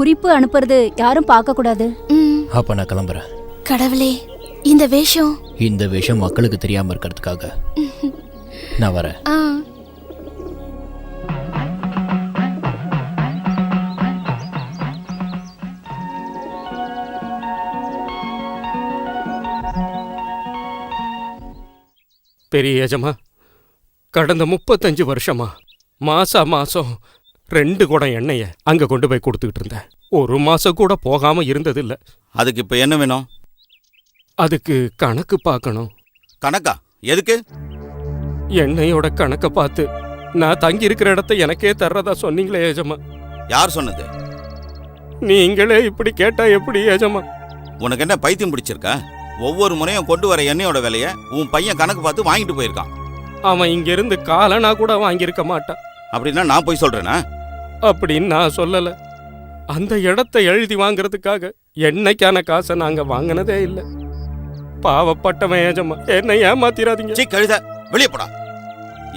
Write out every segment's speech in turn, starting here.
குறிப்பு அனுப்புறது யாரும் பார்க்க கூடாது. அப்ப நான் கிளம்புறேன். கடவுளே, இந்த வேஷம் மக்களுக்கு தெரியாம இருக்கிறதுக்காக நான் வரேன். பெரிய எஜமா, கடந்த 35 வருஷமா மாசம் 2 குடம் எண்ணெயை அங்க கொண்டு போய் கொடுத்துக்கிட்டு இருந்தேன். ஒரு மாசம் கூட போகாம இருந்ததில்ல. அதுக்கு இப்ப என்ன வேணும்? அதுக்கு கணக்கு பார்க்கணும். கணக்கா? எதுக்கு? எண்ணெயோட கணக்கை பார்த்து நான் தங்கி இருக்கிற இடத்த எனக்கே தர்றதா சொன்னீங்களே ஏஜமா. யார் சொன்னது? நீங்களே இப்படி கேட்டா எப்படி ஏஜமா? உனக்கு என்ன பைத்தியம் பிடிச்சிருக்கா? ஒவ்வொரு முறையும் கொண்டு வர எண்ணெயோட விலைய உன் பையன் கணக்கு பார்த்து வாங்கிட்டு போயிருக்கான். அவன் இங்க இருந்து காலனா கூட வாங்கியிருக்க மாட்டான். அப்படின்னா நான் போய் சொல்றேனா? அப்படின்னு நான் சொல்லல. அந்த இடத்தை எழுதி வாங்குறதுக்காக எண்ணெய்க்கான காசை நாங்க வாங்கினதே இல்லை. பாவப்பட்டவன் ஏஜமா, என்னை ஏமாத்திராதீங்க. சீ கழுத, வெளியே போடா.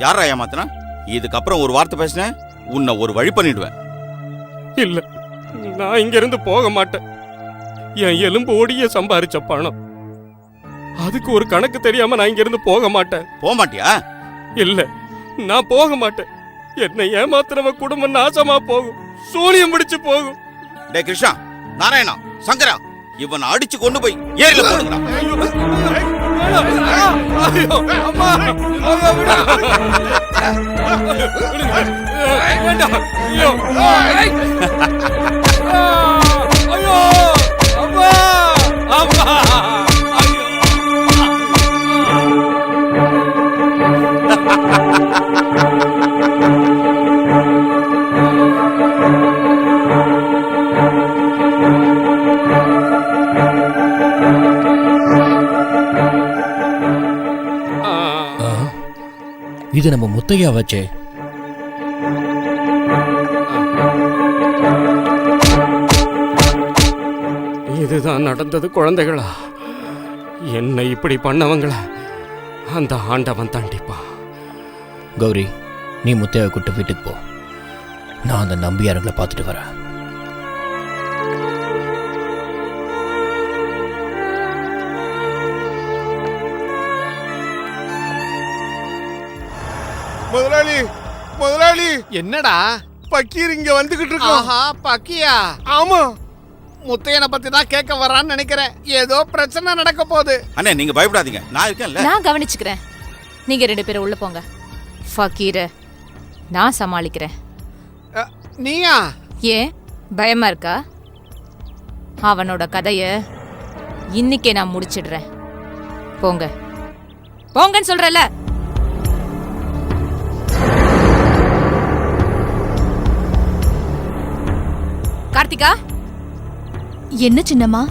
யாரா ஏமாத்தினா? இதுக்கப்புறம் ஒரு வார்த்தை பேசினேன், உன்னை ஒரு வழி பண்ணிடுவேன். இல்ல, நான் இங்க இருந்து போக மாட்டேன். என் எலும்பு ஓடிய சம்பாரிச்ச பணம், அதுக்கு ஒரு கணக்கு தெரியாம நான் இங்க இருந்து போக மாட்டேன். போக மாட்டியா? இல்ல, நான் போக மாட்டேன். என்னை ஏமாத்துறவ குடும்பம் நாசமா போகும், சூனியம் பிடிச்சு போகும். டே கிருஷ்ணா, நாராயணா, சங்கரா, இவனை அடிச்சு கொண்டு போய் ஏரியில போடுங்கடா. இது நம்ம முத்தையா வச்சே. இதுதான் நடந்தது குழந்தைகளா. என்னை இப்படி பண்ணவங்கள அந்த ஆண்டவன் தண்டிப்பா. கௌரி, நீ முத்தையாவை கூட்டு வீட்டுக்கு போ. நான் அந்த நம்பியாரங்களை பார்த்துட்டு வரேன். முதலாளி, என்னடா பக்கீர் இங்க வந்துகிட்டு இருக்கோம். ஆஹா, பக்கியா? ஆமா, முத்தையனை பத்தி தான் கேட்க வரான்னு நினைக்கிறேன். ஏதோ பிரச்சனை நடக்க போகுது. அண்ணே, நீங்க பயப்படாதீங்க, நான் இருக்கேன்ல. நான் கவனிச்சுக்கிறேன். நீங்க 2 பேரும் உள்ள போங்க. ஃபக்கீர நான் சமாளிக்கிறேன். நீயா? ஏன் பயமா இருக்கா? அவனோட கதைய இன்னைக்கே நான் முடிச்சிடுறேன். போங்க போங்கன்னு சொல்றல. கார்த்திகா, என்ன சின்னம்மா?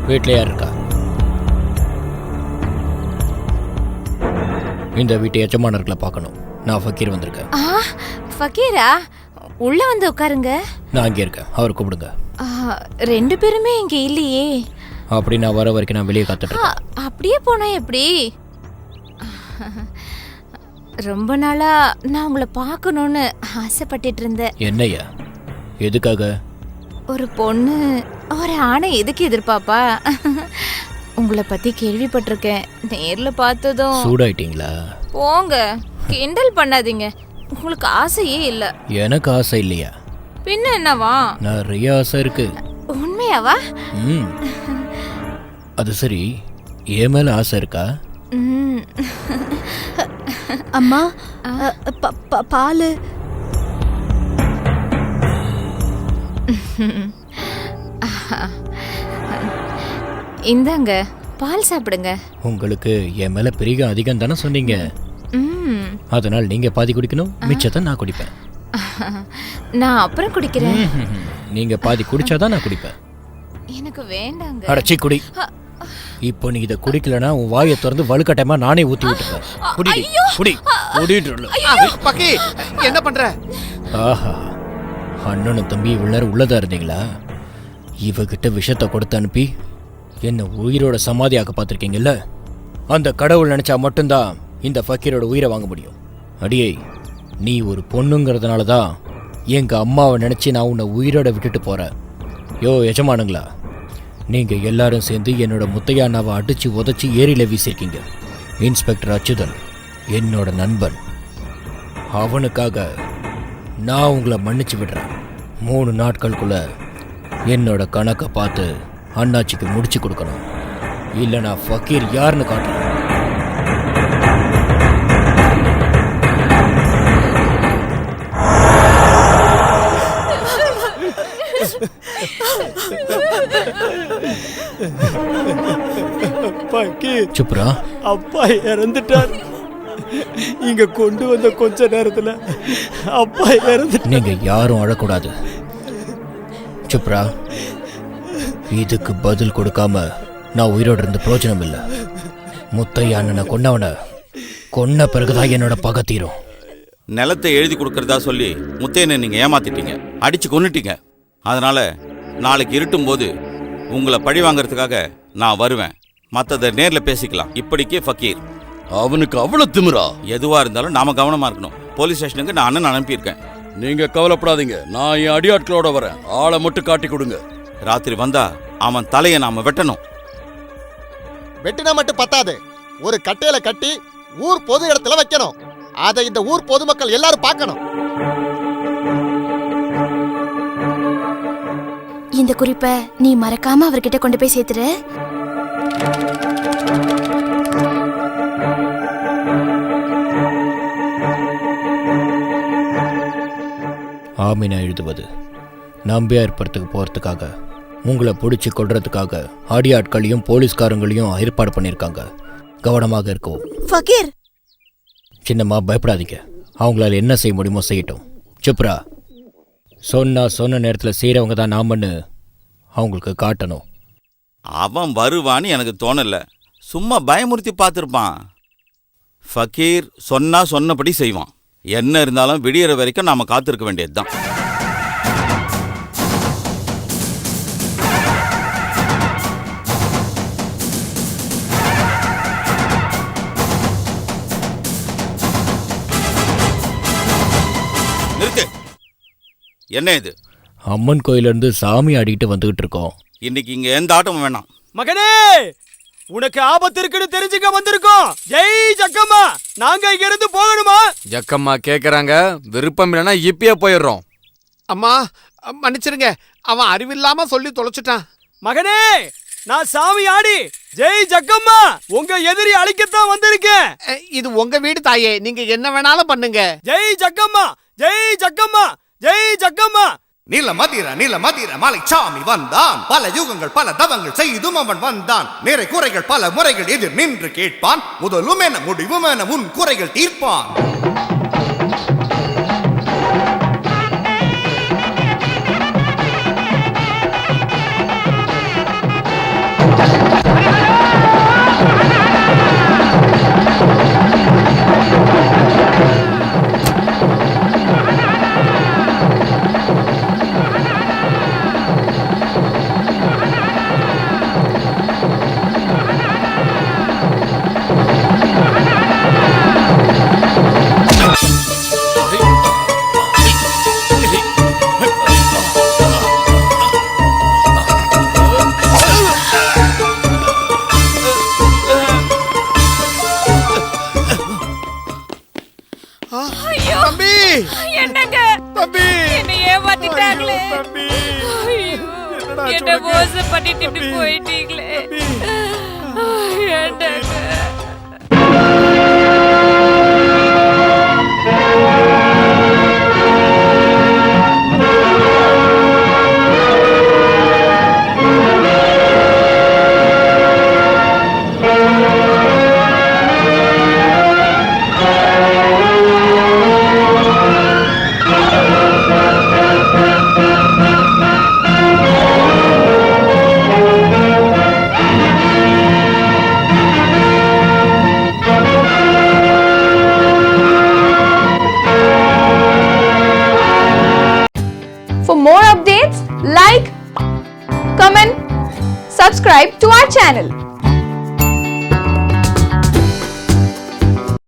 வீட்டில் யார் இருக்கா? இந்த வீட்டு எஜமானர்களை பார்க்கணும். நான் ஃபக்கீர் வந்திருக்கேன். ஃபக்கீரா, உள்ள வந்து உட்காருங்க. நான் அங்கே இருக்கேன், அவர் கூப்பிடுங்க. 2 பேருமே இங்க இல்லையே. அப்படி நான் வர வரைக்கும் நான் வெளியே காத்துட்டு. அப்படியே போனா எப்படி? ரொம்ப நாளா நான் உங்களை பார்க்கணும்னு ஆசைப்பட்டுட்டு இருந்தேன். என்னையா? எதுக்காக? ஒரு பொண்ணு ஒரு ஆணை எதுக்கு எதிர்பார்ப்பா? உங்களை பத்தி கேள்விப்பட்டிருக்கேன். நேர்ல பார்த்ததும் சூடாயிட்டீங்களா? போங்க, கிண்டல் பண்ணாதீங்க. உங்களுக்கு ஆசையே இல்ல. எனக்கு ஆசை இல்லையா? பின்ன என்னவா? நிறைய ஆசை இருக்கு. உண்மையாவா? அது சரி, என் மேல ஆசை இருக்கா? அம்மா, பாலு. இந்தாங்க, பால் சாப்பிடுங்க. உங்களுக்கு என் மேல பிரியம் அதிகம் தானே சொன்னீங்க. அதனால் நீங்க பாதி குடிக்கணும், மிச்சத்தை நான் குடிப்பேன். நான் அப்புறம் குடிக்கிறேன். நீங்க பாதி குடிச்சாதான் நான் குடிப்பேன். எனக்கு வேண்டாங்க. அடச்சி குடி. இப்போ நீ இதை குடிக்கலனா உன் வாயை திறந்து வலுக்கட்டாயமா நானே ஊத்தி விட்டுறேன். குடி குடி. ஓடிட்டு பக்கி என்ன பண்ற? ஆஹா, அண்ணனும் தம்பி இவ்வளவு நேரம் உள்ளதா இருந்தீங்களா? இவகிட்ட விஷத்தை கொடுத்து அனுப்பி என்ன உயிரோட சமாதியாக்க பார்த்துருக்கீங்கல்ல? அந்த கடவுள் நினைச்சா மட்டும்தான் இந்த ஃபக்கீரோட உயிரை வாங்க முடியும். அடியே, நீ ஒரு பொண்ணுங்கிறதுனால தான் எங்க அம்மாவை நினைச்சு நான் உன்னை உயிரோட விட்டுட்டு போறேன். யோ எஜமானுங்களா, நீங்க எல்லாரும் சேர்ந்து என்னோட முத்தையா அண்ணாவை அடிச்சு உதச்சி ஏரியில வீசியிருக்கீங்க. இன்ஸ்பெக்டர் அச்சுதன் என்னோட நண்பன். அவனுக்காக நான் உங்களை மன்னிச்சு விடுறேன். 3 நாட்களுக்குள்ள என்னோட கணக்கை பார்த்து அண்ணாச்சிக்கு முடிச்சு கொடுக்கணும். இல்லை நான் ஃபக்கீர் யாருன்னு காட்டுறேன். சுப்ரா, அப்பா இறந்துட்டார். இங்க கொண்டு வந்த கொஞ்ச நேரத்துல அப்பா இறந்து. நீங்க யாரும் அழக்கூடாது. சுப்ரா, இதுக்கு பதில் கொடுக்காம நான் உயிரோடு இருந்து பிரயோஜனம் இல்லை. முத்தையா அண்ணனை கொன்ன பிறகுதான் என்னோட பகை தீரும். நிலத்தை எழுதி கொடுக்கறதா சொல்லி முத்தையனை நீங்க ஏமாத்திட்டீங்க, அடிச்சு கொன்னுட்டீங்க. அதனால நாளைக்கு இருட்டும் போது உங்களை பழி வாங்கறதுக்காக நான் வருவேன். மற்றதை நேரில் பேசிக்கலாம். இப்படிக்கே ஃபக்கீர். அவனுக்கு அவ்வளவு திமிரா? எதுவா இருந்தாலும் நாம கவனமா இருக்கணும். போலீஸ் ஸ்டேஷனுக்கு நான் அண்ணன் அனுப்பியிருக்கேன். நீங்க கவலைப்படாதீங்க, நான் என் அடியாட்களோட வரேன். ஆளை மட்டும் காட்டி கொடுங்க. ராத்திரி வந்தா அவன் தலையை நாம வெட்டணும். வெட்டினா மட்டும் பத்தாது, ஒரு கட்டையில கட்டி ஊர் பொது இடத்துல வைக்கணும். அதை இந்த ஊர் பொதுமக்கள் எல்லாரும் பார்க்கணும். இந்த குறிப்பை நீ மறக்காம அவர்கிட்ட கொண்டு போய் சேர்த்துரு. ஆமினா எழுதுவது நம்பியார் படத்துக்கு போகிறதுக்காக, உங்களை பிடிச்சி கொள்றதுக்காக அடியாட்களையும் போலீஸ்காரங்களையும் ஏற்பாடு பண்ணியிருக்காங்க. கவனமாக இருக்கவும். ஃபக்கீர், சின்னம்மா பயப்படாதீங்க. அவங்களால என்ன செய்ய முடியுமோ செய்யட்டும். சுப்ரா, சொன்ன நேரத்தில் செய்கிறவங்க தான் நாமன்னு அவங்களுக்கு காட்டணும். அவன் வருவான்னு எனக்கு தோணல. சும்மா பயமுறுத்தி பார்த்துருப்பான். ஃபக்கீர் சொன்னபடி செய்வான். என்ன இருந்தாலும் விடியற வரைக்கும் நாம காத்திருக்க வேண்டியதுதான். நிறுத்து. என்ன இது? அம்மன் கோயிலிருந்து சாமி ஆடிட்டு வந்துகிட்டு இருக்கோம். இன்னைக்கு இங்க எந்த ஆட்டமும் வேணாம். மகனே, உனக்கு ஆபத்து இருக்குன்னு தெரிஞ்சுக்க வந்திருக்கோம். ஜெய் ஜக்கம்மா, நாங்க இங்க இருந்து போகணுமா? ஜக்கம்மா கேக்குறாங்க, விருப்பம் இல்லைன்னா இப்பயே போயிடுறோம். அம்மா மன்னிச்சிருங்க, அவன் அறிவில்லாம சொல்லி தொலைச்சிட்டான். மகனே, நான் சாமி ஆடி ஜெய் ஜக்கம்மா உங்க எதிரி அழிக்கத்தான் வந்திருக்கேன். இது உங்க வீடு தாயே, நீங்க என்ன வேணாலும் பண்ணுங்க. ஜெய் ஜக்கம்மா, ஜெய் ஜக்கம்மா, ஜெய் ஜக்கம்மா. நீல மதிர மாலை சாமி வந்தான். பல யுகங்கள் பல தவங்கள் செய்தும் அவன் வந்தான். நிறை குறைகள் பல முறைகள் எதிர் நின்று கேட்பான். முதலும் என முடிவும் என உன் குறைகள் தீர்ப்பான். தம்பி, என்னங்க தம்பி, என்ன ஏமாத்திட்டாங்களே. தம்பி, என்ன மோசம் பண்ணிட்டு இப்படி போயிட்டீங்களே. என்னங்க For more updates, like, comment, subscribe to our channel.